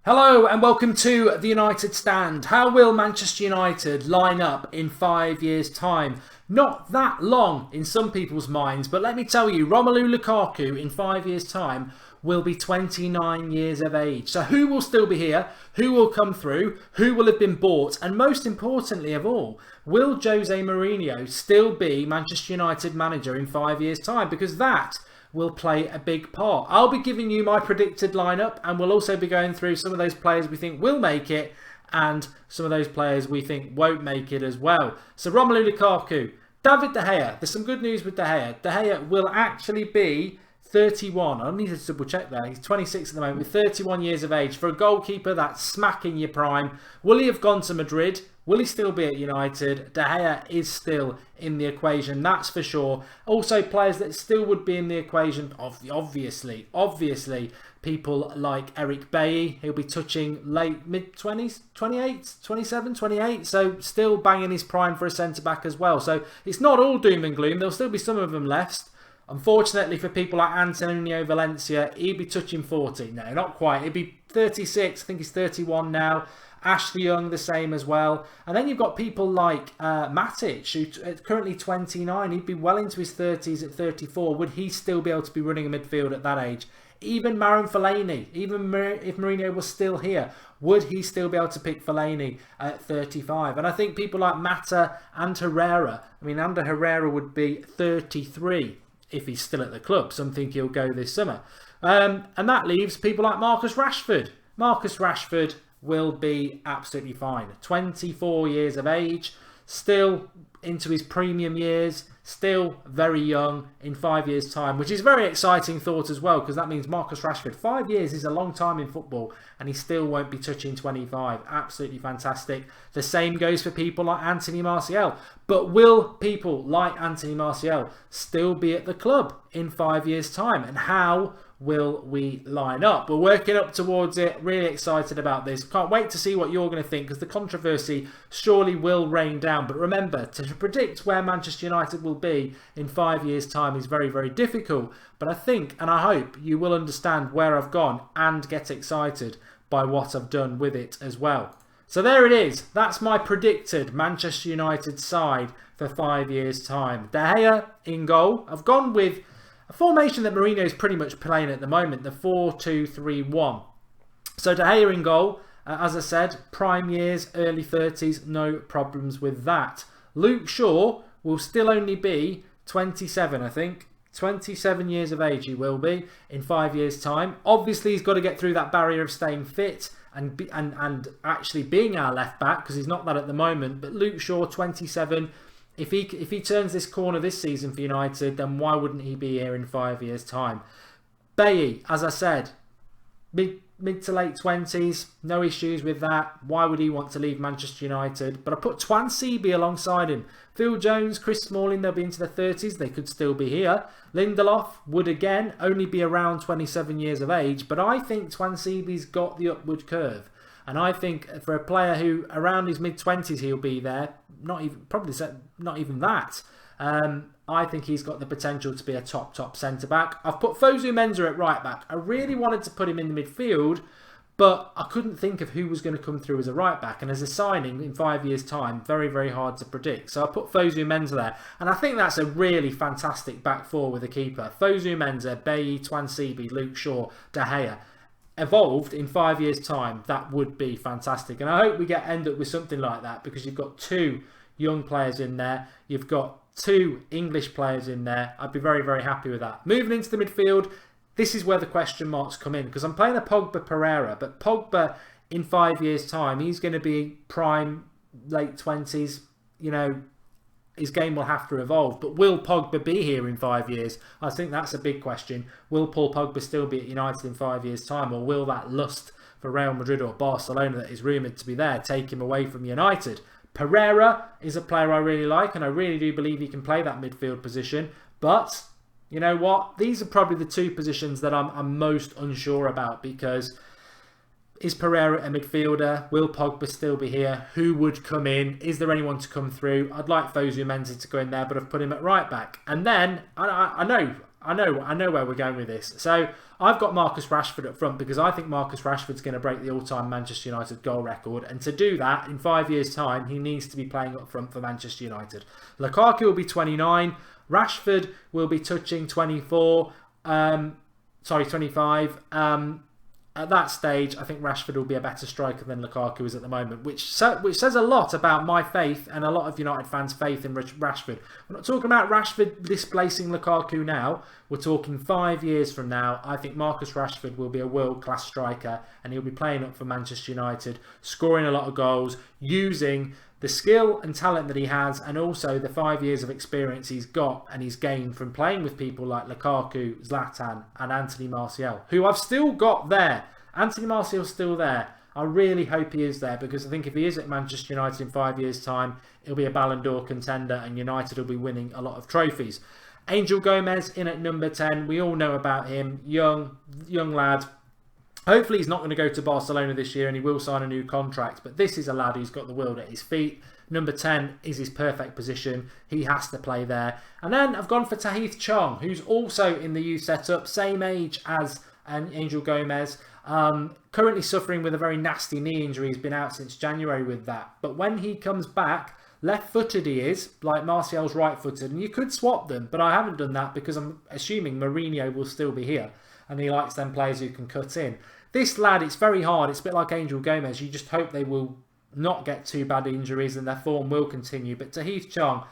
Hello and welcome to the United Stand. How will Manchester United line up in 5 years' time? Not that long in some people's minds, but let me tell you, Romelu Lukaku in 5 years' time will be 29 years of age. So who will still be here? Who will come through? Who will have been bought? And most importantly of all, will Jose Mourinho still be Manchester United manager in 5 years' time? Because that will play a big part. I'll be giving you my predicted lineup, and we'll also be going through some of those players we think will make it and some of those players we think won't make it as well. So Romelu Lukaku, David De Gea. There's some good news with De Gea. De Gea will actually be 31. I need to double check there. He's 26 at the moment with 31 years of age. For a goalkeeper, that's smack in your prime. Will he have gone to Madrid? Will he still be at United? De Gea is still in the equation, that's for sure. Also, players that still would be in the equation, obviously, people like Eric Bailly. He'll be touching late mid-20s, 28, 27, 28. So still banging his prime for a centre-back as well. So it's not all doom and gloom. There'll still be some of them left. Unfortunately for people like Antonio Valencia, he'd be touching 40. No, not quite. He'd be 36. I think he's 31 now. Ashley Young, the same as well. And then you've got people like Matic, who's currently 29. He'd be well into his 30s at 34. Would he still be able to be running a midfield at that age? Even Marouane Fellaini, even if Mourinho was still here, would he still be able to pick Fellaini at 35? And I think people like Mata and Herrera, Ander Herrera would be 33 if he's still at the club. Some think he'll go this summer. And that leaves people like Marcus Rashford. Marcus Rashford will be absolutely fine. 24 years of age, still into his premium years, still very young in 5 years' time, which is a very exciting thought as well, because that means Marcus Rashford, 5 years is a long time in football, and he still won't be touching 25. Absolutely fantastic. The same goes for people like Anthony Martial. But will people like Anthony Martial still be at the club in 5 years' time? And how will we line up? We're working up towards it. Really excited about this. Can't wait to see what you're going to think, because the controversy surely will rain down. But remember, to predict where Manchester United will be in 5 years' time is very, very difficult. But I think and I hope you will understand where I've gone and get excited by what I've done with it as well. So there it is. That's my predicted Manchester United side for 5 years' time. De Gea in goal. I've gone with a formation that Mourinho is pretty much playing at the moment, the 4-2-3-1. So De Gea in goal, as I said, prime years, early 30s, no problems with that. Luke Shaw will still only be 27, I think. 27 years of age he will be in 5 years' time. Obviously, he's got to get through that barrier of staying fit and actually being our left back, because he's not that at the moment. But Luke Shaw, 27. If he turns this corner this season for United, then why wouldn't he be here in 5 years' time? Bailly, as I said, mid to late 20s, no issues with that. Why would he want to leave Manchester United? But I put Twan Seaby alongside him. Phil Jones, Chris Smalling, they'll be into their 30s. They could still be here. Lindelof would again only be around 27 years of age. But I think Twan Seaby's got the upward curve. And I think for a player who around his mid-20s he'll be there, not even that. I think he's got the potential to be a top centre-back. I've put Fosu Mensah at right-back. I really wanted to put him in the midfield, but I couldn't think of who was going to come through as a right-back. And as a signing in 5 years' time, very, very hard to predict. So I put Fosu Mensah there. And I think that's a really fantastic back four with a keeper. Fosu Mensah, Bailly, Twan Seaby, Luke Shaw, De Gea. Evolved in 5 years' time, that would be fantastic. And I hope we end up with something like that, because you've got two young players in there. You've got two English players in there. I'd be very, very happy with that. Moving into the midfield, this is where the question marks come in, because I'm playing a Pogba Pereira, but Pogba in 5 years' time, he's going to be prime, late 20s, his game will have to evolve. But will Pogba be here in 5 years? I think that's a big question. Will Paul Pogba still be at United in 5 years' time? Or will that lust for Real Madrid or Barcelona that is rumoured to be there take him away from United? Pereira is a player I really like, and I really do believe he can play that midfield position. But, you know what? These are probably the two positions that I'm most unsure about, because is Pereira a midfielder? Will Pogba still be here? Who would come in? Is there anyone to come through? I'd like Fosu Mensah to go in there, but I've put him at right back. And then, I know I know where we're going with this. So I've got Marcus Rashford up front because I think Marcus Rashford's going to break the all-time Manchester United goal record. And to do that, in 5 years' time, he needs to be playing up front for Manchester United. Lukaku will be 29. Rashford will be touching 24. 25. At that stage, I think Rashford will be a better striker than Lukaku is at the moment, which says a lot about my faith and a lot of United fans' faith in Rashford. We're not talking about Rashford displacing Lukaku now. We're talking 5 years from now. I think Marcus Rashford will be a world-class striker and he'll be playing up for Manchester United, scoring a lot of goals, using the skill and talent that he has, and also the 5 years of experience he's got and he's gained from playing with people like Lukaku, Zlatan and Anthony Martial, who I've still got there. Anthony Martial's still there. I really hope he is there, because I think if he is at Manchester United in 5 years' time, he'll be a Ballon d'Or contender and United will be winning a lot of trophies. Angel Gomez in at number 10. We all know about him. Young lad. Hopefully he's not going to go to Barcelona this year and he will sign a new contract. But this is a lad who's got the world at his feet. Number 10 is his perfect position. He has to play there. And then I've gone for Tahith Chong, who's also in the youth setup. Same age as Angel Gomez. Currently suffering with a very nasty knee injury. He's been out since January with that. But when he comes back, left-footed he is, like Martial's right-footed. And you could swap them, but I haven't done that because I'm assuming Mourinho will still be here. And he likes them players who can cut in. This lad, it's very hard. It's a bit like Angel Gomez. You just hope they will not get too bad injuries and their form will continue. But Tahith Chong,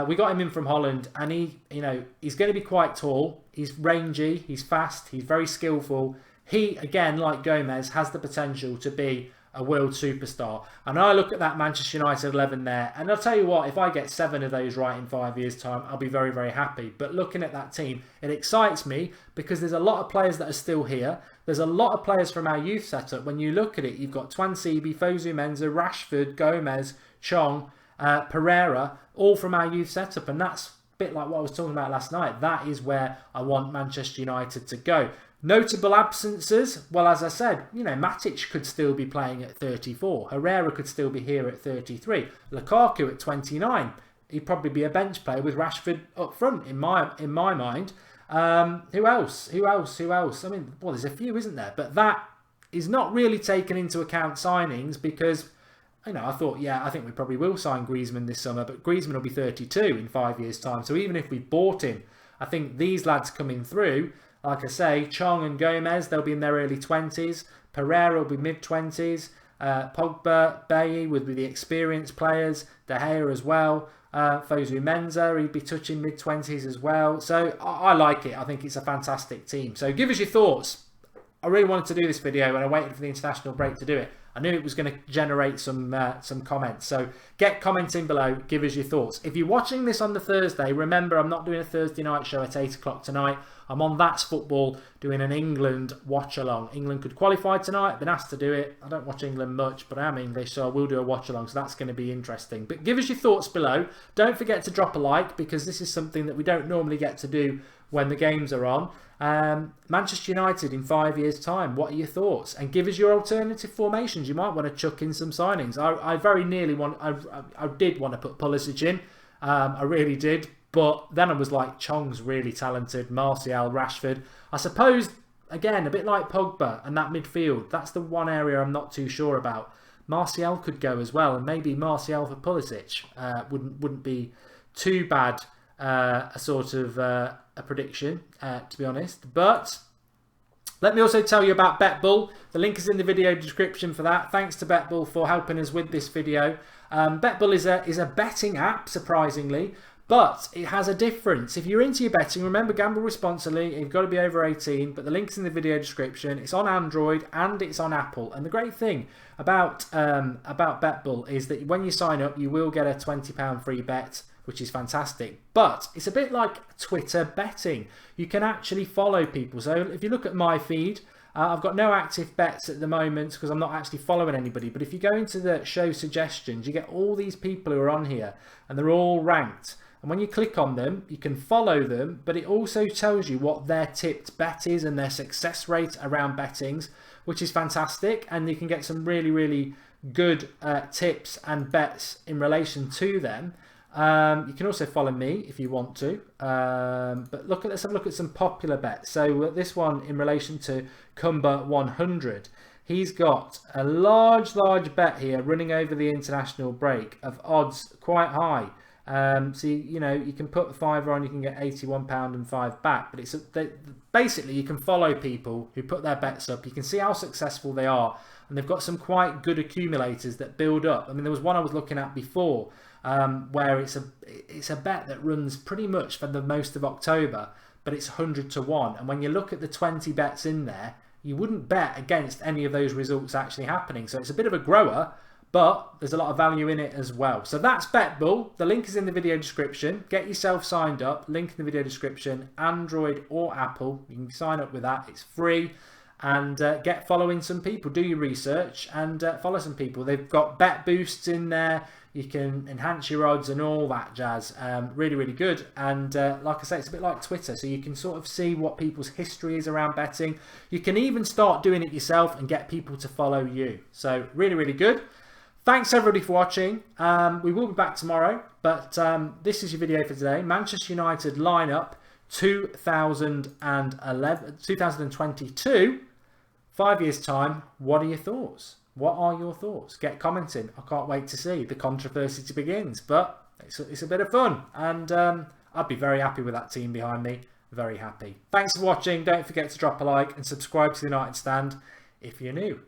we got him in from Holland, and he's going to be quite tall. He's rangy. He's fast. He's very skillful. He, again, like Gomez, has the potential to be a world superstar. And I look at that Manchester United 11 there, and I'll tell you what, if I get 7 of those right in 5 years' time, I'll be very, very happy. But looking at that team, it excites me because there's a lot of players that are still here. There's a lot of players from our youth setup. When you look at it, you've got Twansibi, Fosu Mensah, Rashford, Gomez, Chong, Pereira, all from our youth setup. And that's a bit like what I was talking about last night. That is where I want Manchester United to go. Notable absences, well, as I said, Matic could still be playing at 34. Herrera could still be here at 33. Lukaku at 29. He'd probably be a bench player with Rashford up front, in my mind. Who else? I mean, well, there's a few, isn't there? But that is not really taken into account signings because, I thought, I think we probably will sign Griezmann this summer, but Griezmann will be 32 in 5 years' time. So even if we bought him, I think these lads coming through, like I say, Chong and Gomez, they'll be in their early 20s. Pereira will be mid-20s. Pogba, Bailly would be the experienced players. De Gea as well. Fosu Mensah, he'd be touching mid-20s as well. So I like it. I think it's a fantastic team. So give us your thoughts. I really wanted to do this video and I waited for the international break to do it. I knew it was going to generate some comments. So get commenting below. Give us your thoughts. If you're watching this on the Thursday, remember I'm not doing a Thursday night show at 8 o'clock tonight. I'm on That's Football doing an England watch-along. England could qualify tonight. I've been asked to do it. I don't watch England much, but I am English, so I will do a watch-along. So that's going to be interesting. But give us your thoughts below. Don't forget to drop a like because this is something that we don't normally get to do when the games are on. Manchester United in 5 years' time, what are your thoughts? And give us your alternative formations. You might want to chuck in some signings. I very nearly I did want to put Pulisic in. I really did. But then I was like, Chong's really talented. Martial, Rashford. I suppose, again, a bit like Pogba and that midfield. That's the one area I'm not too sure about. Martial could go as well. And maybe Martial for Pulisic wouldn't be too bad a sort of a prediction, to be honest. But let me also tell you about BetBull. The link is in the video description for that. Thanks to BetBull for helping us with this video. BetBull is a betting app, surprisingly. But it has a difference. If you're into your betting, remember, gamble responsibly. You've got to be over 18, but the link's in the video description. It's on Android and it's on Apple. And the great thing about BetBull is that when you sign up, you will get a £20 free bet, which is fantastic. But it's a bit like Twitter betting. You can actually follow people. So if you look at my feed, I've got no active bets at the moment because I'm not actually following anybody. But if you go into the show suggestions, you get all these people who are on here and they're all ranked. And when you click on them, you can follow them, but it also tells you what their tipped bet is and their success rate around bettings, which is fantastic. And you can get some really, really good tips and bets in relation to them. You can also follow me if you want to. But let's have a look at some popular bets. So this one in relation to Cumber 100. He's got a large bet here running over the international break of odds quite high. So you can put a fiver on, you can get £81 and 5 back. But basically you can follow people who put their bets up. You can see how successful they are, and they've got some quite good accumulators that build up. I mean, there was one I was looking at before where it's a bet that runs pretty much for the most of October, but it's 100 to 1. And when you look at the 20 bets in there, you wouldn't bet against any of those results actually happening. So it's a bit of a grower, but there's a lot of value in it as well. So that's BetBull. The link is in the video description. Get yourself signed up. Link in the video description. Android or Apple. You can sign up with that. It's free. And get following some people. Do your research and follow some people. They've got bet boosts in there. You can enhance your odds and all that jazz. Really, really good. And like I say, it's a bit like Twitter. So you can sort of see what people's history is around betting. You can even start doing it yourself and get people to follow you. So really, really good. Thanks everybody for watching. We will be back tomorrow. But this is your video for today. Manchester United lineup 2022. 5 years time. What are your thoughts? What are your thoughts? Get commenting. I can't wait to see the controversy to begins. But it's a bit of fun. And I'd be very happy with that team behind me. Very happy. Thanks for watching. Don't forget to drop a like and subscribe to the United Stand if you're new.